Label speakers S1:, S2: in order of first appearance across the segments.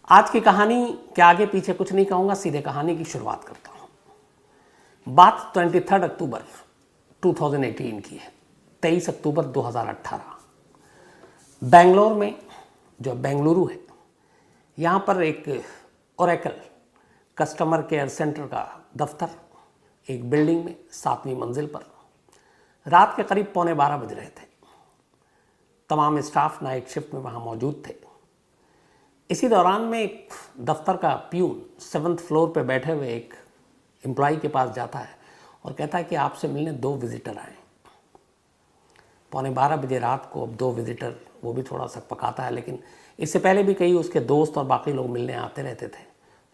S1: आज की कहानी के आगे पीछे कुछ नहीं कहूँगा, सीधे कहानी की शुरुआत करता हूँ। बात 23 अक्टूबर 2018 की है। 23 अक्टूबर 2018 बेंगलोर में, जो बेंगलुरु है, यहाँ पर एक ओरेकल कस्टमर केयर सेंटर का दफ्तर एक बिल्डिंग में 7वीं मंजिल पर रात के करीब 11:15 बज रहे थे। तमाम स्टाफ नाइट शिफ्ट में वहाँ मौजूद थे। इसी दौरान में एक दफ्तर का प्यून 7th फ्लोर पे बैठे हुए एक एम्प्लॉय के पास जाता है और कहता है कि आपसे मिलने 2 विजिटर आए। 11:15 बजे रात को अब 2 विजिटर, वो भी थोड़ा सा पकाता है, लेकिन इससे पहले भी कई उसके दोस्त और बाकी लोग मिलने आते रहते थे,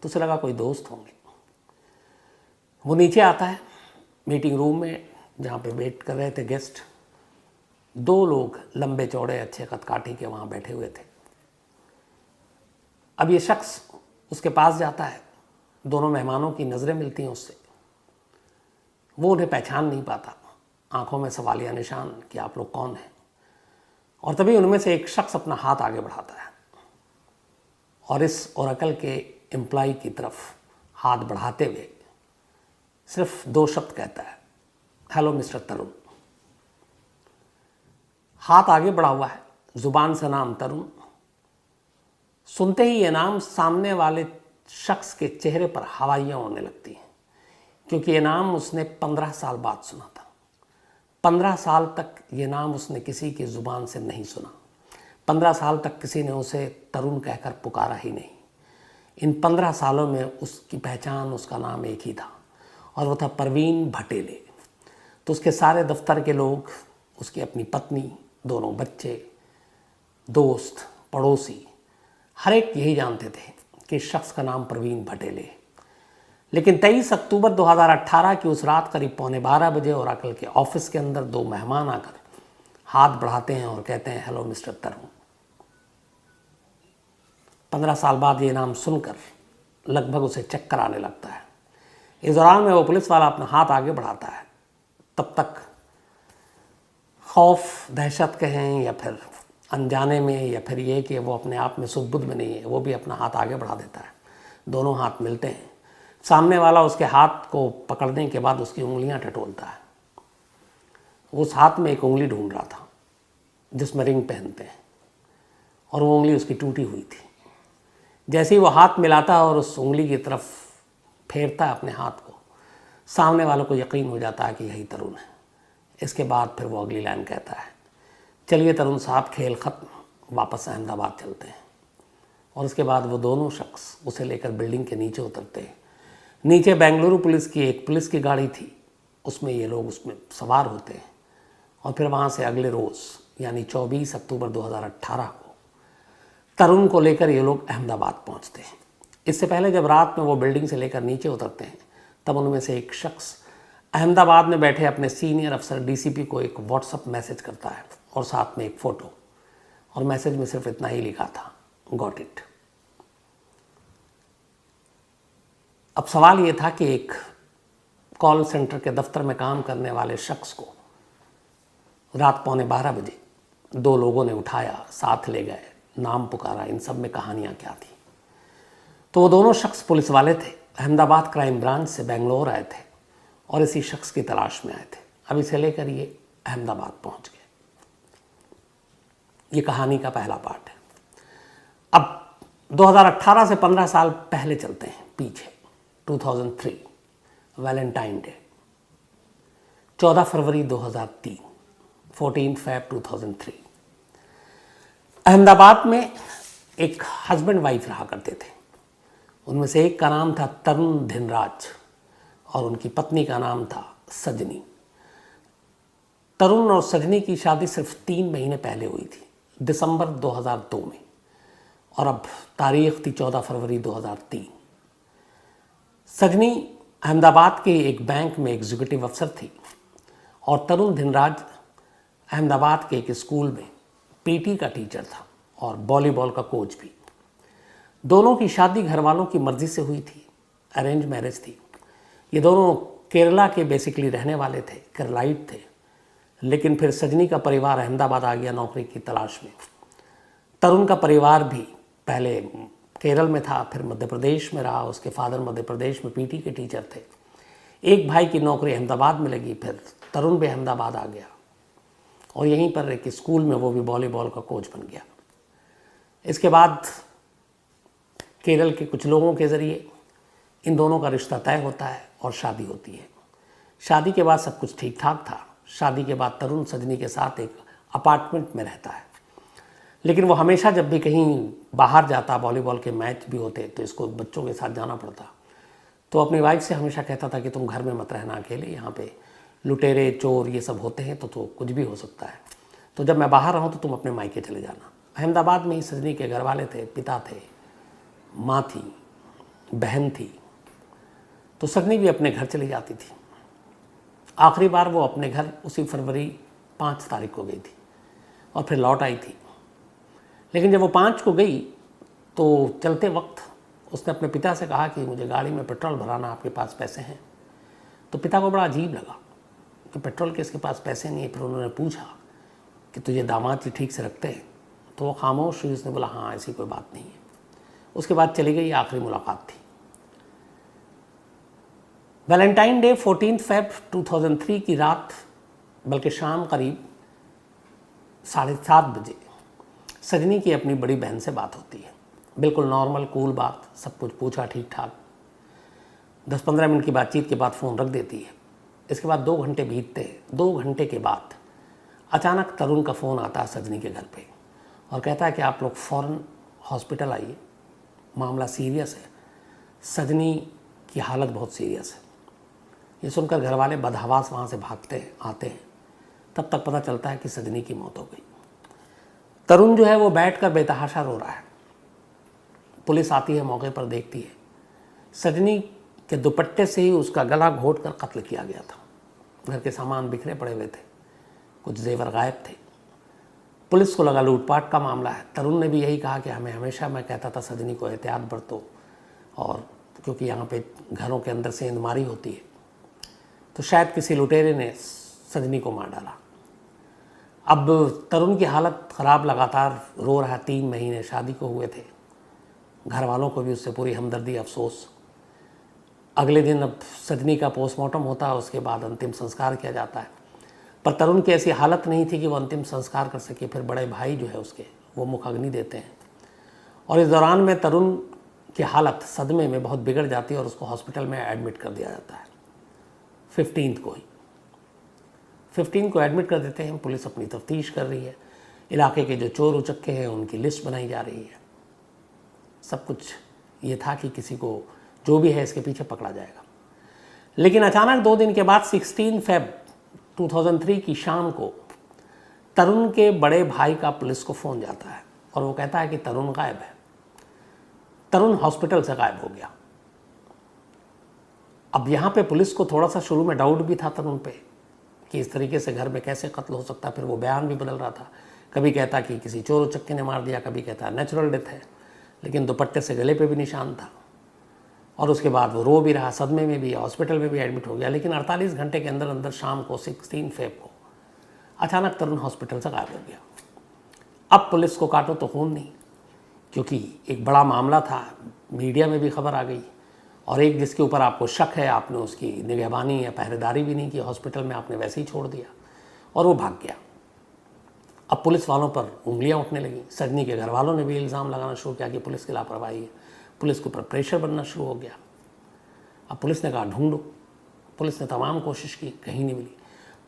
S1: तो उसे लगा कोई दोस्त होंगे। वो नीचे आता है मीटिंग रूम में, जहाँ पे वेट कर रहे थे गेस्ट। 2 लोग लंबे चौड़े अच्छे कदकाठी के वहाँ बैठे हुए थे। अब ये शख्स उसके पास जाता है, दोनों मेहमानों की नज़रें मिलती हैं उससे। वो उन्हें पहचान नहीं पाता, आंखों में सवालिया निशान कि आप लोग कौन हैं। और तभी उनमें से एक शख्स अपना हाथ आगे बढ़ाता है और इस ओरेकल के एम्प्लॉय की तरफ हाथ बढ़ाते हुए सिर्फ 2 शब्द कहता है, हेलो मिस्टर तरुण। हाथ आगे बढ़ा हुआ है, जुबान से नाम तरुण। सुनते ही ये नाम सामने वाले शख्स के चेहरे पर हवाइयाँ उड़ने लगती हैं, क्योंकि ये नाम उसने 15 साल बाद सुना था। 15 साल तक ये नाम उसने किसी की ज़ुबान से नहीं सुना। 15 साल तक किसी ने उसे तरुण कहकर पुकारा ही नहीं। इन 15 सालों में उसकी पहचान, उसका नाम एक ही था, और वो था परवीन भटेले। तो उसके सारे दफ्तर के लोग, उसकी अपनी पत्नी, दोनों बच्चे, दोस्त, पड़ोसी, हर एक यही जानते थे कि इस शख्स का नाम परवीन भटेले। लेकिन 23 अक्टूबर 2018 की उस रात करीब 11:15 बजे ओरेकल के ऑफिस के अंदर 2 मेहमान आकर हाथ बढ़ाते हैं और कहते हैं, हेलो मिस्टर तरुण। 15 साल बाद ये नाम सुनकर लगभग उसे चक्कर आने लगता है। इस दौरान में वो पुलिस वाला अपना हाथ आगे बढ़ाता है। तब तक खौफ, दहशत कहें या फिर अनजाने में, या फिर ये कि वो अपने आप में सुध-बुध में नहीं है, वो भी अपना हाथ आगे बढ़ा देता है। दोनों हाथ मिलते हैं। सामने वाला उसके हाथ को पकड़ने के बाद उसकी उंगलियां टटोलता है। उस हाथ में एक उंगली ढूंढ रहा था जिसमें रिंग पहनते हैं, और वो उंगली उसकी टूटी हुई थी। जैसे ही वो हाथ मिलाता है और उस उंगली की तरफ फेरता है अपने हाथ को, सामने वालों को यकीन हो जाता है कि यही तरुण है। इसके बाद फिर वो अगली लाइन कहता है, चलिए तरुण साहब, खेल ख़त्म, वापस अहमदाबाद चलते हैं। और उसके बाद वो दोनों शख्स उसे लेकर बिल्डिंग के नीचे उतरते हैं। नीचे बेंगलुरु पुलिस की एक पुलिस की गाड़ी थी, उसमें ये लोग उसमें सवार होते हैं, और फिर वहाँ से अगले रोज़ यानी 24 अक्टूबर 2018 को तरुण को लेकर ये लोग अहमदाबाद पहुँचते हैं। इससे पहले जब रात में वो बिल्डिंग से लेकर नीचे उतरते हैं, तब उनमें से एक शख्स अहमदाबाद में बैठे अपने सीनियर अफसर डीसीपी को एक व्हाट्सअप मैसेज करता है और साथ में एक फ़ोटो, और मैसेज में सिर्फ इतना ही लिखा था, गॉट इट। अब सवाल ये था कि एक कॉल सेंटर के दफ्तर में काम करने वाले शख्स को रात 11:15 बजे 2 लोगों ने उठाया, साथ ले गए, नाम पुकारा, इन सब में कहानियाँ क्या थी। तो वो दोनों शख्स पुलिस वाले थे, अहमदाबाद क्राइम ब्रांच से बेंगलोर आए थे और इसी शख्स की तलाश में आए थे। अब इसे लेकर ये अहमदाबाद पहुँच गए। ये कहानी का पहला पार्ट है। अब 2018 से 15 साल पहले चलते हैं पीछे। 2003 वैलेंटाइन डे, 14 फरवरी 2003, 14 फ़रवरी 2003। अहमदाबाद में एक हस्बैंड वाइफ रहा करते थे। उनमें से एक का नाम था तरुण धिनराज और उनकी पत्नी का नाम था सजनी। तरुण और सजनी की शादी सिर्फ 3 महीने पहले हुई थी, दिसंबर 2002 में, और अब तारीख थी 14 फरवरी 2003। सजनी अहमदाबाद के एक बैंक में एग्जीक्यूटिव अफसर थी और तरुण धिनराज अहमदाबाद के एक स्कूल में पीटी का टीचर था और वॉलीबॉल का कोच भी। दोनों की शादी घर वालों की मर्ज़ी से हुई थी, अरेंज मैरिज थी। ये दोनों केरला के बेसिकली रहने वाले थे, केरलाइट थे, लेकिन फिर सजनी का परिवार अहमदाबाद आ गया नौकरी की तलाश में। तरुण का परिवार भी पहले केरल में था, फिर मध्य प्रदेश में रहा, उसके फादर मध्य प्रदेश में पीटी के टीचर थे। एक भाई की नौकरी अहमदाबाद में लगी, फिर तरुण भी अहमदाबाद आ गया और यहीं पर एक स्कूल में वो भी वॉलीबॉल का कोच बन गया। इसके बाद केरल के कुछ लोगों के ज़रिए इन दोनों का रिश्ता तय होता है और शादी होती है। शादी के बाद सब कुछ ठीक ठाक था। शादी के बाद तरुण सजनी के साथ एक अपार्टमेंट में रहता है, लेकिन वो हमेशा जब भी कहीं बाहर जाता, वॉलीबॉल के मैच भी होते तो इसको बच्चों के साथ जाना पड़ता, तो अपनी वाइफ से हमेशा कहता था कि तुम घर में मत रहना अकेले, यहाँ पे लुटेरे चोर ये सब होते हैं तो कुछ भी हो सकता है, तो जब मैं बाहर रहूँ तो तुम अपने मायके चले जाना। अहमदाबाद में ही सजनी के घर वाले थे, पिता थे, माँ थी, बहन थी, तो सजनी भी अपने घर चली जाती थी। आखिरी बार वो अपने घर उसी फरवरी 5 तारीख को गई थी और फिर लौट आई थी। लेकिन जब वो 5 को गई तो चलते वक्त उसने अपने पिता से कहा कि मुझे गाड़ी में पेट्रोल भराना, आपके पास पैसे हैं? तो पिता को बड़ा अजीब लगा कि पेट्रोल के इसके पास पैसे नहीं है। फिर उन्होंने पूछा कि तुझे दामाद जी ठीक से रखते हैं? तो वो खामोश हुई, उसने बोला हाँ ऐसी कोई बात नहीं है। उसके बाद चली गई, आखिरी मुलाकात थी। वैलेंटाइन डे 14 फेब 2003 की रात, बल्कि शाम करीब 7:30 बजे सजनी की अपनी बड़ी बहन से बात होती है। बिल्कुल नॉर्मल कूल बात, सब कुछ पूछा ठीक ठाक। 10-15 मिनट की बातचीत के बाद फ़ोन रख देती है। इसके बाद 2 घंटे बीतते हैं। 2 घंटे के बाद अचानक तरुण का फ़ोन आता है सजनी के घर पे और कहता है कि आप लोग फ़ौरन हॉस्पिटल आइए, मामला सीरियस है, सजनी की हालत बहुत सीरियस है। ये सुनकर घर वाले बदहवास वहाँ से भागते हैं, आते हैं। तब तक पता चलता है कि सजनी की मौत हो गई। तरुण जो है वो बैठकर बेतहाशा रो रहा है। पुलिस आती है, मौके पर देखती है, सजनी के दुपट्टे से ही उसका गला घोंट कर कत्ल किया गया था। घर के सामान बिखरे पड़े हुए थे, कुछ जेवर गायब थे। पुलिस को लगा लूटपाट का मामला है। तरुण ने भी यही कहा कि हमें हमेशा, मैं कहता था सजनी को एहतियात बरतो, और क्योंकि यहाँ पे घरों के अंदर सेंधमारी होती है, तो शायद किसी लुटेरे ने सजनी को मार डाला। अब तरुण की हालत ख़राब, लगातार रो रहा। 3 महीने शादी को हुए थे। घर वालों को भी उससे पूरी हमदर्दी, अफसोस। अगले दिन अब सजनी का पोस्टमार्टम होता है, उसके बाद अंतिम संस्कार किया जाता है। पर तरुण की ऐसी हालत नहीं थी कि वो अंतिम संस्कार कर सके। फिर बड़े भाई जो है उसके, वो मुख अग्नि देते हैं और इस दौरान में तरुण की हालत सदमे में बहुत बिगड़ जाती है और उसको हॉस्पिटल में एडमिट कर दिया जाता है। 15 को एडमिट कर देते हैं। पुलिस अपनी तफ्तीश कर रही है। इलाके के जो चोर उचक्के हैं उनकी लिस्ट बनाई जा रही है। सब कुछ ये था कि किसी को जो भी है इसके पीछे पकड़ा जाएगा। लेकिन अचानक 2 दिन के बाद 16 फेब 2003 की शाम को तरुण के बड़े भाई का पुलिस को फ़ोन जाता है और वो कहता है कि तरुण गायब है। तरुण हॉस्पिटल से गायब हो गया। अब यहाँ पे पुलिस को थोड़ा सा शुरू में डाउट भी था तरुण पे कि इस तरीके से घर में कैसे कत्ल हो सकता है। फिर वो बयान भी बदल रहा था, कभी कहता कि किसी चोर उचक्के ने मार दिया, कभी कहता नेचुरल डेथ है, लेकिन दुपट्टे से गले पे भी निशान था। और उसके बाद वो रो भी रहा, सदमे में भी, हॉस्पिटल में भी एडमिट हो गया। लेकिन 48 घंटे के अंदर अंदर शाम को 16 फेब को अचानक तरुण हॉस्पिटल से गायब हो गया। अब पुलिस को काटो तो खून नहीं, क्योंकि एक बड़ा मामला था, मीडिया में भी खबर आ गई, और एक जिसके ऊपर आपको शक है, आपने उसकी निगहबानी या पहरेदारी भी नहीं की, हॉस्पिटल में आपने वैसे ही छोड़ दिया और वो भाग गया। अब पुलिस वालों पर उंगलियां उठने लगी। सजनी के घर वालों ने भी इल्ज़ाम लगाना शुरू किया कि पुलिस की लापरवाही है। पुलिस के ऊपर प्रेशर बनना शुरू हो गया। अब पुलिस ने कहा ढूंढो। पुलिस ने तमाम कोशिश की, कहीं नहीं मिली।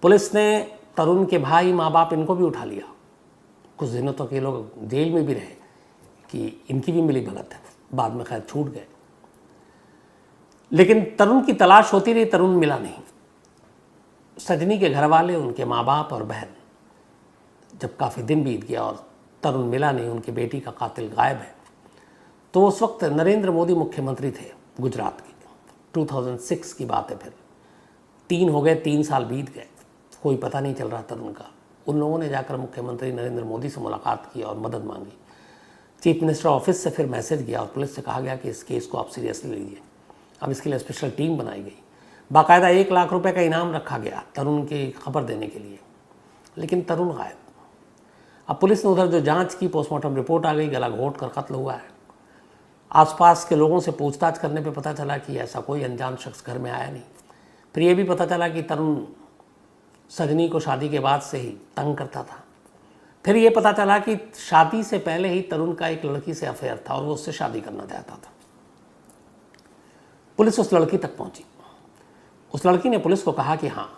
S1: पुलिस ने तरुण के भाई, माँ बाप, इनको भी उठा लिया। कुछ दिनों तक ये लोग जेल में भी रहे कि इनकी भी मिली भगत है। बाद में खैर छूट गए। लेकिन तरुण की तलाश होती रही, तरुण मिला नहीं। सजनी के घर वाले, उनके माँ बाप और बहन, जब काफ़ी दिन बीत गया और तरुण मिला नहीं, उनकी बेटी का कातिल गायब है, तो उस वक्त नरेंद्र मोदी मुख्यमंत्री थे गुजरात के। 2006 की बात है। फिर 3 हो गए, 3 साल बीत गए, कोई पता नहीं चल रहा तरुण का। उन लोगों ने जाकर मुख्यमंत्री नरेंद्र मोदी से मुलाकात की और मदद मांगी। चीफ मिनिस्टर ऑफिस से फिर मैसेज गया और पुलिस से कहा गया कि इस केस को आप सीरियसली लीजिए। अब इसके लिए स्पेशल टीम बनाई गई। बाकायदा 1 लाख रुपए का इनाम रखा गया तरुण की खबर देने के लिए। लेकिन तरुण गायब। अब पुलिस ने उधर जो जांच की, पोस्टमार्टम रिपोर्ट आ गई, गला घोंट कर कत्ल हुआ है। आसपास के लोगों से पूछताछ करने पे पता चला कि ऐसा कोई अनजान शख्स घर में आया नहीं। फिर ये भी पता चला कि तरुण सजनी को शादी के बाद से ही तंग करता था। फिर ये पता चला कि शादी से पहले ही तरुण का एक लड़की से अफेयर था और वो उससे शादी करना चाहता था। पुलिस उस लड़की तक पहुंची। उस लड़की ने पुलिस को कहा कि हाँ,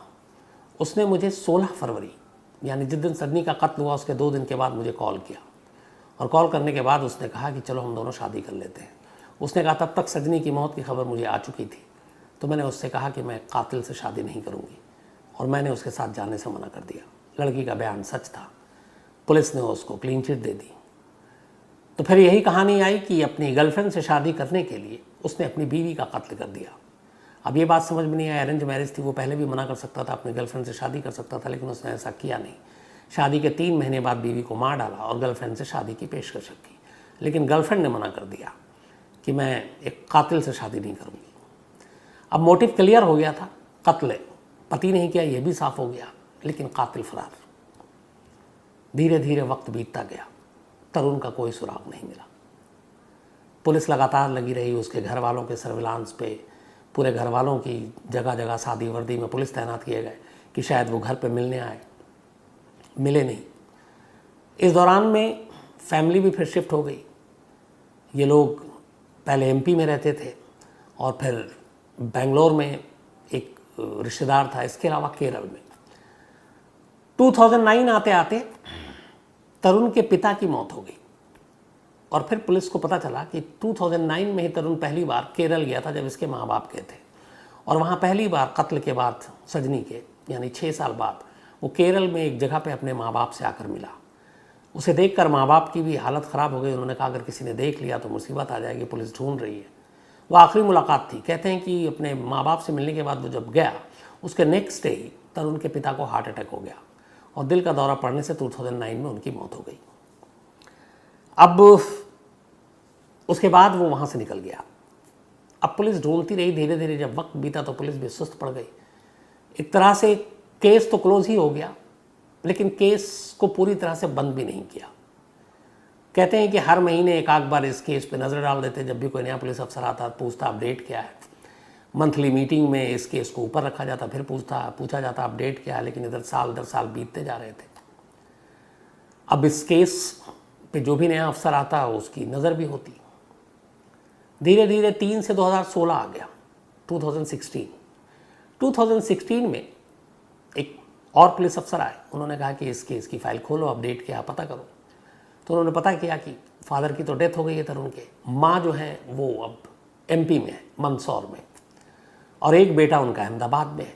S1: उसने मुझे 16 फरवरी यानी जिस दिन सजनी का कत्ल हुआ उसके 2 दिन के बाद मुझे कॉल किया और कॉल करने के बाद उसने कहा कि चलो हम दोनों शादी कर लेते हैं। उसने कहा तब तक सजनी की मौत की खबर मुझे आ चुकी थी, तो मैंने उससे कहा कि मैं कातिल से शादी नहीं करूँगी और मैंने उसके साथ जाने से मना कर दिया। लड़की का बयान सच था। पुलिस ने उसको क्लीन चिट दे दी। तो फिर यही कहानी आई कि अपनी गर्लफ्रेंड से शादी करने के लिए उसने अपनी बीवी का कत्ल कर दिया। अब ये बात समझ में नहीं आई, अरेंज मैरिज थी, वो पहले भी मना कर सकता था, अपनी गर्लफ्रेंड से शादी कर सकता था, लेकिन उसने ऐसा किया नहीं। शादी के 3 महीने बाद बीवी को मार डाला और गर्लफ्रेंड से शादी की पेशकश की, लेकिन गर्लफ्रेंड ने मना कर दिया कि मैं एक कातिल से शादी नहीं करूँगी। अब मोटिव क्लियर हो गया था, कत्ल पति नहीं किया ये भी साफ हो गया, लेकिन कातिल फरार। धीरे धीरे वक्त बीतता गया, तरुण का कोई सुराग नहीं मिला। पुलिस लगातार लगी रही उसके घर वालों के सर्विलांस पे। पूरे घर वालों की जगह जगह शादी वर्दी में पुलिस तैनात किए गए कि शायद वो घर पे मिलने आए, मिले नहीं। इस दौरान में फैमिली भी फिर शिफ्ट हो गई। ये लोग पहले एमपी में रहते थे और फिर बेंगलोर में एक रिश्तेदार था, इसके अलावा केरल में। 2009 आते आते तरुण के पिता की मौत हो गई और फिर पुलिस को पता चला कि 2009 में ही तरुण पहली बार केरल गया था जब इसके माँ बाप गए थे, और वहाँ पहली बार कत्ल के बाद सजनी के यानी 6 साल बाद वो केरल में एक जगह पे अपने माँ बाप से आकर मिला। उसे देखकर माँ बाप की भी हालत ख़राब हो गई। उन्होंने कहा अगर किसी ने देख लिया तो मुसीबत आ जाएगी, पुलिस ढूंढ रही है। वो आखिरी मुलाकात थी। कहते हैं कि अपने माँ बाप से मिलने के बाद वो जब गया उसके नेक्स्ट डे ही तरुण के पिता को हार्ट अटैक हो गया और दिल का दौरा पड़ने से 2009 में उनकी मौत हो गई। अब उसके बाद वो वहाँ से निकल गया। अब पुलिस ढूंढती रही। धीरे धीरे जब वक्त बीता तो पुलिस भी सुस्त पड़ गई। एक तरह से केस तो क्लोज ही हो गया, लेकिन केस को पूरी तरह से बंद भी नहीं किया। कहते हैं कि हर महीने एक आध बार इस केस पे नज़र डाल देते। जब भी कोई नया पुलिस अफसर आता पूछता अपडेट क्या है। मंथली मीटिंग में इस केस को ऊपर रखा जाता, फिर पूछा जाता अपडेट क्या है, लेकिन इधर साल बीतते जा रहे थे। अब इस केस पे जो भी नया अफसर आता उसकी नज़र भी होती। धीरे धीरे 3 से 2016 आ गया, 2016 में एक और पुलिस अफसर आए। उन्होंने कहा कि इस केस की फाइल खोलो, अपडेट क्या पता करो। तो उन्होंने पता किया कि फादर की तो डेथ हो गई है तरुण के, माँ जो है वो अब एमपी में है, मंदसौर में, और एक बेटा उनका अहमदाबाद में है।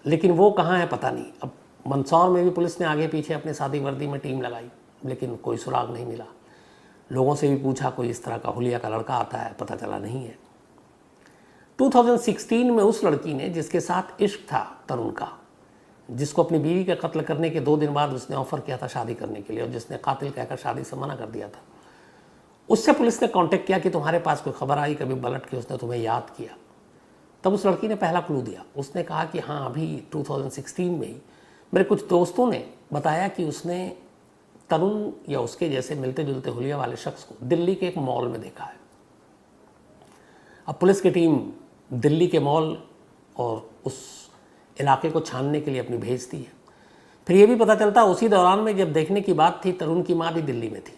S1: लेकिन वो कहाँ है पता नहीं। अब मंदसौर में भी पुलिस ने आगे पीछे अपने शादी वर्दी में टीम लगाई, लेकिन कोई सुराग नहीं मिला। लोगों से भी पूछा, कोई इस तरह का हुलिया का लड़का आता है, पता चला नहीं है। 2016 में उस लड़की ने जिसके साथ इश्क था तरुण का, जिसको अपनी बीवी का कत्ल करने के 2 दिन बाद उसने ऑफर किया था शादी करने के लिए और जिसने कातिल कहकर शादी से मना कर दिया था, उससे पुलिस ने कांटेक्ट किया कि तुम्हारे पास कोई खबर आई कभी पलट के उसने तुम्हें याद किया। तब उस लड़की ने पहला क्लू दिया। उसने कहा कि हाँ, अभी 2016 में ही मेरे कुछ दोस्तों ने बताया कि उसने तरुण या उसके जैसे मिलते जुलते हुलिया वाले शख्स को दिल्ली के एक मॉल में देखा है। अब पुलिस की टीम दिल्ली के मॉल और उस इलाके को छानने के लिए अपनी भेजती है। फिर ये भी पता चलता उसी दौरान में जब देखने की बात थी तरुण की माँ भी दिल्ली में थी,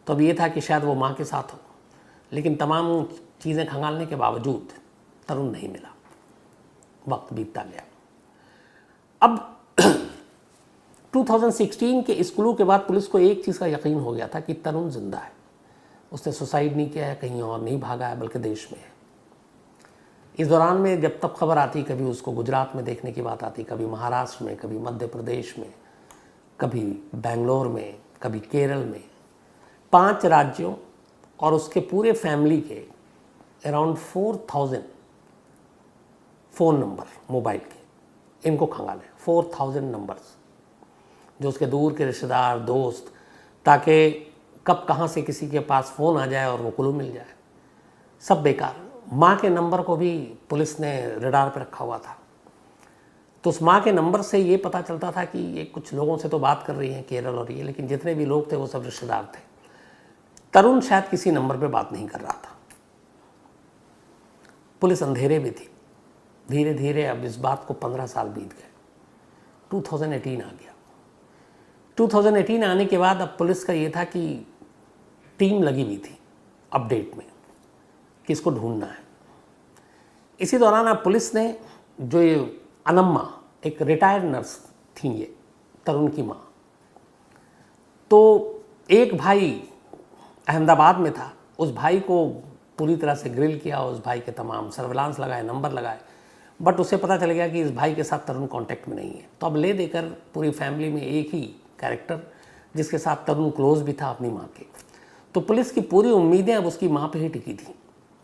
S1: तो अब ये था कि शायद वो माँ के साथ हो। लेकिन तमाम चीज़ें खंगालने के बावजूद तरुण नहीं मिला। वक्त बीतता गया। अब 2016 के इस क्लू के बाद पुलिस को एक चीज़ का यकीन हो गया था कि तरुण जिंदा है। उसने सुसाइड नहीं किया है, कहीं और नहीं भागा है, बल्कि देश में है। इस दौरान में जब तब खबर आती, कभी उसको गुजरात में देखने की बात आती, कभी महाराष्ट्र में, कभी मध्य प्रदेश में, कभी बेंगलोर में, कभी केरल में। 5 राज्यों और उसके पूरे फैमिली के अराउंड 4000 फ़ोन नंबर मोबाइल के, इनको खंगाले 4000 नंबर्स, जो उसके दूर के रिश्तेदार दोस्त, ताकि कब कहाँ से किसी के पास फ़ोन आ जाए और वो क्लू मिल जाए। सब बेकार। माँ के नंबर को भी पुलिस ने रडार पर रखा हुआ था। तो उस माँ के नंबर से ये पता चलता था कि ये कुछ लोगों से तो बात कर रही हैं केरल और ये, लेकिन जितने भी लोग थे वो सब रिश्तेदार थे। तरुण शायद किसी नंबर पे बात नहीं कर रहा था। पुलिस अंधेरे में थी। धीरे धीरे अब इस बात को 15 साल बीत गए। 2018 आ गया। 2018 आने के बाद अब पुलिस का ये था कि टीम लगी हुई थी अपडेट में कि इसको ढूंढना है। इसी दौरान अब पुलिस ने, जो ये अनम्मा एक रिटायर्ड नर्स थी, ये तरुण की माँ, तो एक भाई अहमदाबाद में था, उस भाई को पूरी तरह से ग्रिल किया, उस भाई के तमाम सर्विलांस लगाए, नंबर लगाए, बट उसे पता चल गया कि इस भाई के साथ तरुण कांटेक्ट में नहीं है। तो अब ले देकर पूरी फैमिली में एक ही कैरेक्टर जिसके साथ तरुण क्लोज भी था अपनी माँ के। तो पुलिस की पूरी उम्मीदें अब उसकी माँ पे ही टिकी थी।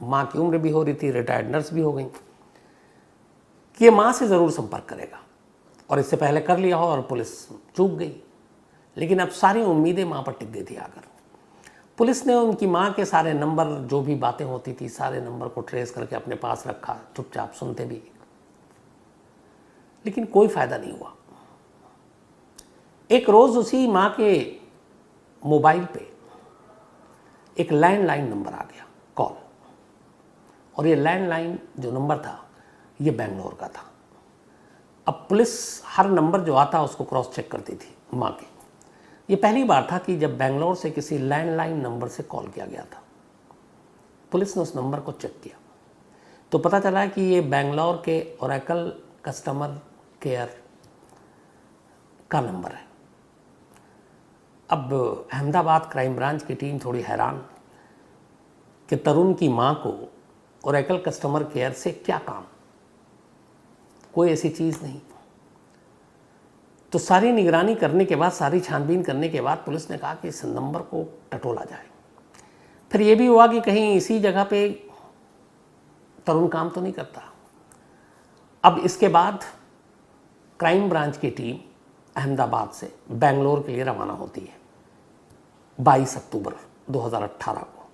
S1: माँ की उम्र भी हो रही थी, रिटायर्ड नर्स भी हो गई, कि ये माँ से ज़रूर संपर्क करेगा, और इससे पहले कर लिया हो और पुलिस चूक गई। लेकिन अब सारी उम्मीदें माँ पर टिक गई थी आकर। पुलिस ने उनकी माँ के सारे नंबर, जो भी बातें होती थी, सारे नंबर को ट्रेस करके अपने पास रखा, चुपचाप सुनते भी, लेकिन कोई फायदा नहीं हुआ। एक रोज उसी माँ के मोबाइल पे एक लैंडलाइन नंबर आ गया, कॉल, और ये लैंडलाइन जो नंबर था ये बेंगलोर का था। अब पुलिस हर नंबर जो आता उसको क्रॉस चेक करती थी माँ के। ये पहली बार था कि जब बेंगलोर से किसी लैंडलाइन नंबर से कॉल किया गया था। पुलिस ने उस नंबर को चेक किया तो पता चला कि ये बेंगलोर के ओरेकल कस्टमर केयर का नंबर है। अब अहमदाबाद क्राइम ब्रांच की टीम थोड़ी हैरान कि तरुण की माँ को ओरेकल कस्टमर केयर से क्या काम, कोई ऐसी चीज़ नहीं। तो सारी निगरानी करने के बाद, सारी छानबीन करने के बाद पुलिस ने कहा कि इस नंबर को टटोला जाए। फिर ये भी हुआ कि कहीं इसी जगह पे तरुण काम तो नहीं करता। अब इसके बाद क्राइम ब्रांच की टीम अहमदाबाद से बेंगलोर के लिए रवाना होती है 22 अक्टूबर 2018 को।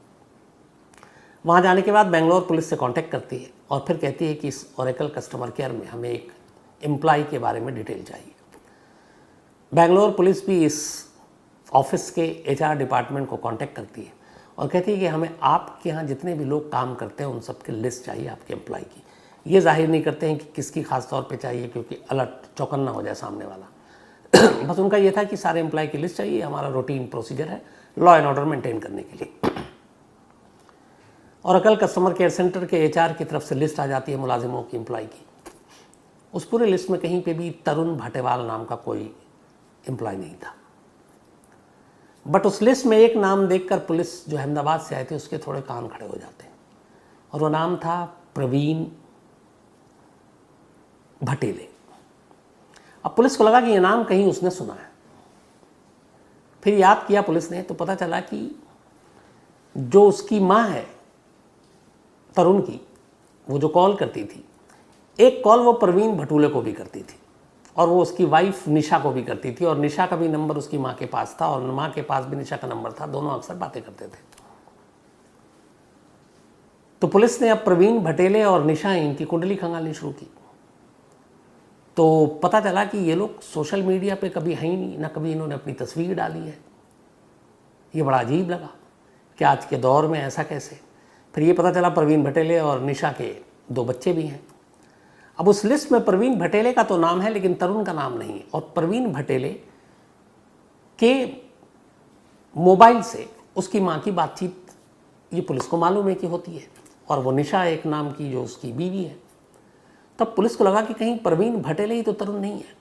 S1: वहाँ जाने के बाद बेंगलोर पुलिस से कांटेक्ट करती है और फिर कहती है कि इस ओरेकल कस्टमर केयर में हमें एक एम्प्लॉय के बारे में डिटेल चाहिए। बेंगलोर पुलिस भी इस ऑफिस के HR डिपार्टमेंट को कांटेक्ट करती है और कहती है कि हमें आपके यहाँ जितने भी लोग काम करते हैं उन सब की लिस्ट चाहिए आपके एम्प्लॉय की। ये जाहिर नहीं करते हैं कि किसकी खास तौर पे चाहिए, क्योंकि अलर्ट चौकन्ना हो जाए सामने वाला। बस उनका ये था कि सारे एम्प्लॉय की लिस्ट चाहिए, हमारा रूटीन प्रोसीजर है लॉ एंड ऑर्डर मेंटेन करने के लिए। ओरेकल कस्टमर केयर सेंटर के HR की तरफ से लिस्ट आ जाती है मुलाजिमों की, एम्प्लॉय की। उस पूरे लिस्ट में कहीं पे भी तरुण भाटेवाल नाम का कोई एम्प्लॉय नहीं था। बट उस लिस्ट में एक नाम देखकर पुलिस जो अहमदाबाद से आए थे उसके थोड़े कान खड़े हो जाते हैं, और वो नाम था प्रवीण भटेले। अब पुलिस को लगा कि ये नाम कहीं उसने सुना है। फिर याद किया पुलिस ने तो पता चला कि जो उसकी माँ है तरुण की, वो जो कॉल करती थी, एक कॉल वो प्रवीण भटूले को भी करती थी और वो उसकी वाइफ निशा को भी करती थी, और निशा का भी नंबर उसकी माँ के पास था और माँ के पास भी निशा का नंबर था। दोनों अक्सर बातें करते थे। तो पुलिस ने अब प्रवीण भटेले और निशा, इनकी कुंडली खंगालनी शुरू की। तो पता चला कि ये लोग सोशल मीडिया पे कभी है ही नहीं, ना कभी इन्होंने अपनी तस्वीर डाली है। ये बड़ा अजीब लगा कि आज के दौर में ऐसा कैसे। फिर ये पता चला प्रवीण भटेले और निशा के 2 बच्चे भी हैं। अब उस लिस्ट में प्रवीण भटेले का तो नाम है लेकिन तरुण का नाम नहीं है, और प्रवीण भटेले के मोबाइल से उसकी माँ की बातचीत ये पुलिस को मालूम है कि होती है, और वो निशा एक नाम की जो उसकी बीवी है। तब पुलिस को लगा कि कहीं प्रवीण भटेले ही तो तरुण नहीं है,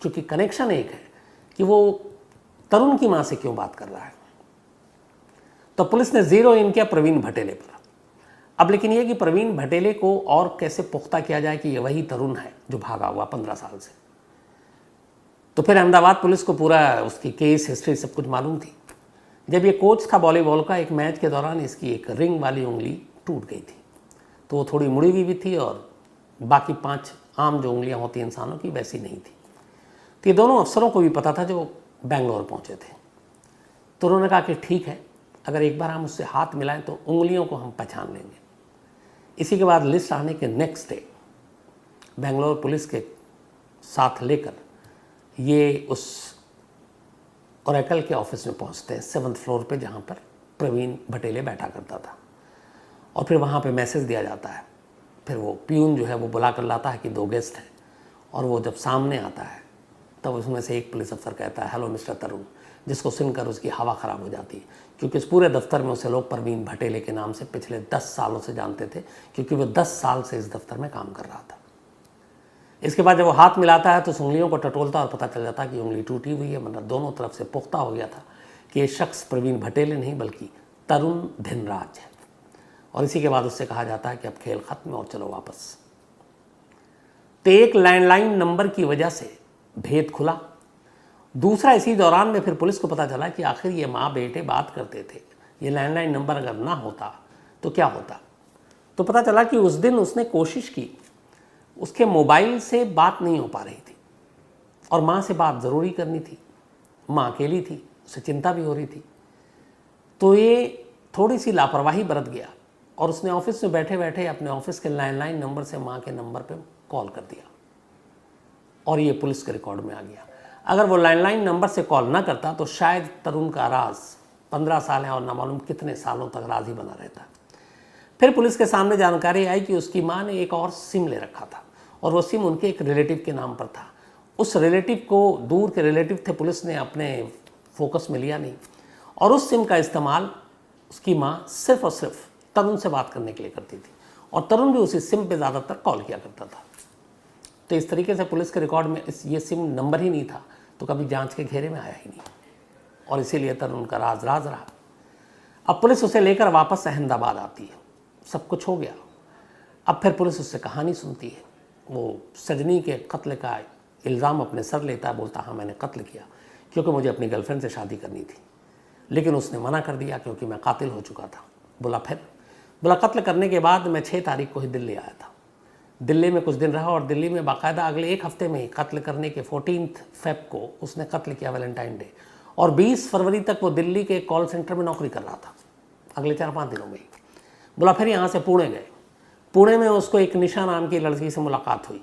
S1: क्योंकि कनेक्शन एक है कि वो तरुण की माँ से क्यों बात कर रहा है। तो पुलिस ने ज़ीरो इन किया प्रवीण भटेले पर। अब लेकिन ये कि प्रवीण भटेले को और कैसे पुख्ता किया जाए कि ये वही तरुण है जो भागा हुआ 15 साल से। तो फिर अहमदाबाद पुलिस को पूरा उसकी केस हिस्ट्री सब कुछ मालूम थी। जब ये कोच था वॉलीबॉल का, एक मैच के दौरान इसकी एक रिंग वाली उंगली टूट गई थी, तो वो थोड़ी मुड़ी हुई भी थी और बाकी 5 आम जो उंगलियां होती इंसानों की वैसी नहीं थी। तो ये दोनों अफसरों को भी पता था जो बेंगलोर पहुंचे थे। तो उन्होंने कहा कि ठीक है, अगर एक बार हम उससे हाथ मिलाएं तो उंगलियों को हम पहचान लेंगे। इसी के बाद लिस्ट आने के नेक्स्ट डे बेंगलोर पुलिस के साथ लेकर ये उस ओरेकल के ऑफिस में पहुंचते हैं 7th फ्लोर पे, जहां पर प्रवीण भटेले बैठा करता था। और फिर वहाँ पे मैसेज दिया जाता है। फिर वो प्यून जो है वो बुला कर लाता है कि 2 गेस्ट हैं, और वो जब सामने आता है तब उसमें से एक पुलिस अफसर कहता है, हेलो मिस्टर तरुण, जिसको सुनकर उसकी हवा ख़राब हो जाती है, क्योंकि इस पूरे दफ्तर में उसे लोग प्रवीण भटेले के नाम से पिछले 10 सालों से जानते थे, क्योंकि वो 10 साल से इस दफ्तर में काम कर रहा था। इसके बाद जब वो हाथ मिलाता है तो उस उंगलियों को टटोलता और पता चल जाता कि उंगली टूटी हुई है, मतलब दोनों तरफ से पुख्ता हो गया था कि ये शख्स प्रवीण भटेले नहीं बल्कि तरुण धिनराज है। और इसी के बाद उससे कहा जाता है कि अब खेल खत्म और चलो वापस। तो एक लैंडलाइन नंबर की वजह से भेद खुला। दूसरा, इसी दौरान में फिर पुलिस को पता चला कि आखिर ये माँ बेटे बात करते थे, ये लैंडलाइन नंबर अगर ना होता तो क्या होता। तो पता चला कि उस दिन उसने कोशिश की, उसके मोबाइल से बात नहीं हो पा रही थी, और माँ से बात ज़रूरी करनी थी। माँ अकेली थी, उसे चिंता भी हो रही थी। तो ये थोड़ी सी लापरवाही बरत गया और उसने ऑफिस में बैठे बैठे अपने ऑफिस के लैंडलाइन नंबर से माँ के नंबर पे कॉल कर दिया, और ये पुलिस के रिकॉर्ड में आ गया। अगर वो लैंडलाइन नंबर से कॉल ना करता तो शायद तरुण का राज 15 साल है और ना मालूम कितने सालों तक राज ही बना रहता। फिर पुलिस के सामने जानकारी आई कि उसकी माँ ने एक और सिम ले रखा था, और वो सिम उनके एक रिलेटिव के नाम पर था। उस रिलेटिव को, दूर के रिलेटिव थे, पुलिस ने अपने फोकस में लिया नहीं, और उस सिम का इस्तेमाल उसकी माँ सिर्फ और सिर्फ तरुण से बात करने के लिए करती थी, और तरुण भी उसी सिम पे ज़्यादातर कॉल किया करता था। तो इस तरीके से पुलिस के रिकॉर्ड में ये सिम नंबर ही नहीं था, तो कभी जांच के घेरे में आया ही नहीं, और इसीलिए तरुण का राज रहा। अब पुलिस उसे लेकर वापस अहमदाबाद आती है, सब कुछ हो गया। अब फिर पुलिस उससे कहानी सुनती है। वो सजनी के कत्ल का इल्ज़ाम अपने सर लेता है, बोलता हाँ मैंने कत्ल किया क्योंकि मुझे अपनी गर्लफ्रेंड से शादी करनी थी, लेकिन उसने मना कर दिया क्योंकि मैं कातिल हो चुका था। बोला कत्ल करने के बाद मैं 6 तारीख को ही दिल्ली आया था। दिल्ली में कुछ दिन रहा, और दिल्ली में बाकायदा अगले 1 हफ्ते में ही कत्ल करने के 14 फेब को उसने कत्ल किया, वैलेंटाइन डे, और 20 फरवरी तक वो दिल्ली के कॉल सेंटर में नौकरी कर रहा था, अगले 4-5 दिनों में ही। बोला फिर यहाँ से पुणे गए। पुणे में उसको एक निशा नाम की लड़की से मुलाकात हुई।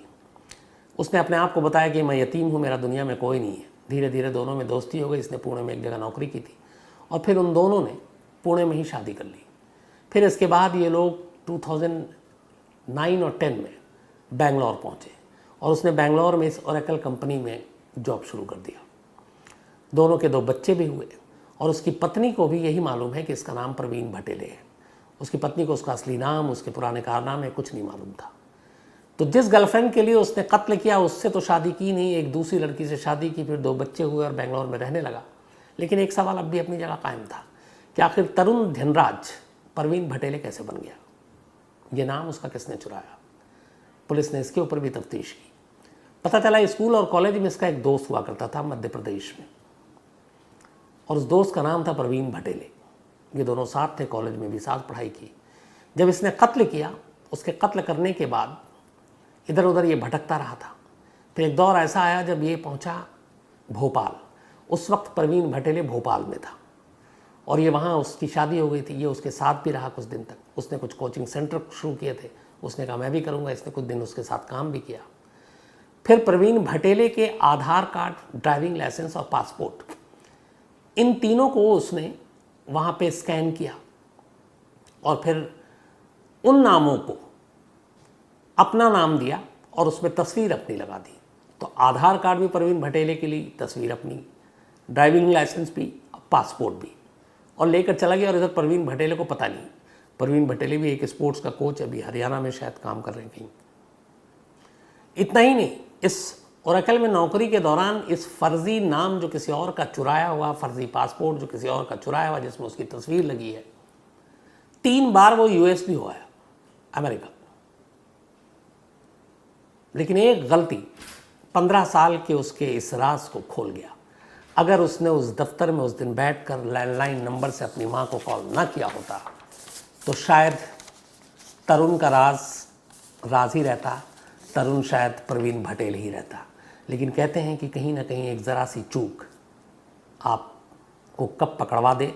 S1: उसने अपने आप को बताया कि मैं यतीम हूँ, मेरा दुनिया में कोई नहीं है। धीरे धीरे दोनों में दोस्ती हो गई। इसने पुणे में एक जगह नौकरी की थी, और फिर उन दोनों ने पुणे में ही शादी कर ली। फिर इसके बाद ये लोग 2009 और 10 में बेंगलोर पहुँचे, और उसने बेंगलोर में इस ओरेकल कंपनी में जॉब शुरू कर दिया। दोनों के 2 बच्चे भी हुए, और उसकी पत्नी को भी यही मालूम है कि इसका नाम प्रवीण भटेले है। उसकी पत्नी को उसका असली नाम, उसके पुराने कारनामे कुछ नहीं मालूम था। तो जिस गर्लफ्रेंड के लिए उसने कत्ल किया उससे तो शादी की नहीं, एक दूसरी लड़की से शादी की, फिर 2 बच्चे हुए और बेंगलोर में रहने लगा। लेकिन एक सवाल अब भी अपनी जगह कायम था कि आखिर तरुण धिनराज प्रवीण भटेले कैसे बन गया, ये नाम उसका किसने चुराया। पुलिस ने इसके ऊपर भी तफ्तीश की। पता चला स्कूल और कॉलेज में इसका एक दोस्त हुआ करता था मध्य प्रदेश में, और उस दोस्त का नाम था प्रवीण भटेले। ये दोनों साथ थे, कॉलेज में भी साथ पढ़ाई की। जब इसने कत्ल किया, उसके कत्ल करने के बाद इधर उधर ये भटकता रहा था। फिर एक दौर ऐसा आया जब ये पहुंचा भोपाल। उस वक्त प्रवीण भटेले भोपाल में था, और ये वहाँ उसकी शादी हो गई थी। ये उसके साथ भी रहा कुछ दिन तक। उसने कुछ कोचिंग सेंटर शुरू किए थे, उसने कहा मैं भी करूँगा। इसने कुछ दिन उसके साथ काम भी किया। फिर प्रवीण भटेले के आधार कार्ड, ड्राइविंग लाइसेंस और पासपोर्ट, इन तीनों को उसने वहाँ पे स्कैन किया, और फिर उन नामों को अपना नाम दिया और उसमें तस्वीर अपनी लगा दी। तो आधार कार्ड भी प्रवीण भटेले के लिए, तस्वीर अपनी, ड्राइविंग लाइसेंस भी, पासपोर्ट भी, और लेकर चला गया। और इधर प्रवीण भटेले को पता नहीं। प्रवीण भटेले भी एक स्पोर्ट्स का कोच, अभी हरियाणा में शायद काम कर रहे हैं कहीं। इतना ही नहीं, इस ओरेकल में नौकरी के दौरान इस फर्जी नाम जो किसी और का चुराया हुआ, फर्जी पासपोर्ट जो किसी और का चुराया हुआ जिसमें उसकी तस्वीर लगी है, 3 बार वो यूएस भी हुआ है, अमेरिका। लेकिन एक गलती 15 साल के उसके इस राज को खोल गया। अगर उसने उस दफ्तर में उस दिन बैठकर लैंडलाइन नंबर से अपनी माँ को कॉल ना किया होता तो शायद तरुण का राज ही रहता, तरुण शायद प्रवीण भटेले ही रहता। लेकिन कहते हैं कि कहीं ना कहीं एक ज़रा सी चूक आपको कब पकड़वा दे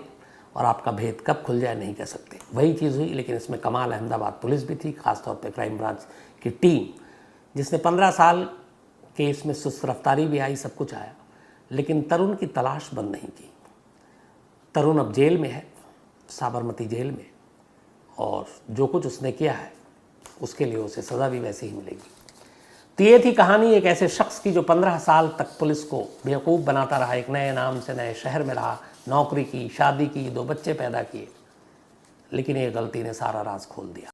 S1: और आपका भेद कब खुल जाए नहीं कह सकते। वही चीज़ हुई। लेकिन इसमें कमाल अहमदाबाद पुलिस भी थी, ख़ासतौर पे क्राइम ब्रांच की टीम, जिसने 15 साल के इसमें सुस्त रफ्तारी भी आई, सब कुछ आया, लेकिन तरुण की तलाश बंद नहीं की। तरुण अब जेल में है, साबरमती जेल में, और जो कुछ उसने किया है उसके लिए उसे सज़ा भी वैसे ही मिलेगी। तो ये थी कहानी एक ऐसे शख्स की जो 15 साल तक पुलिस को बेवकूफ़ बनाता रहा, एक नए नाम से नए शहर में रहा, नौकरी की, शादी की, 2 बच्चे पैदा किए, लेकिन ये गलती ने सारा राज खोल दिया।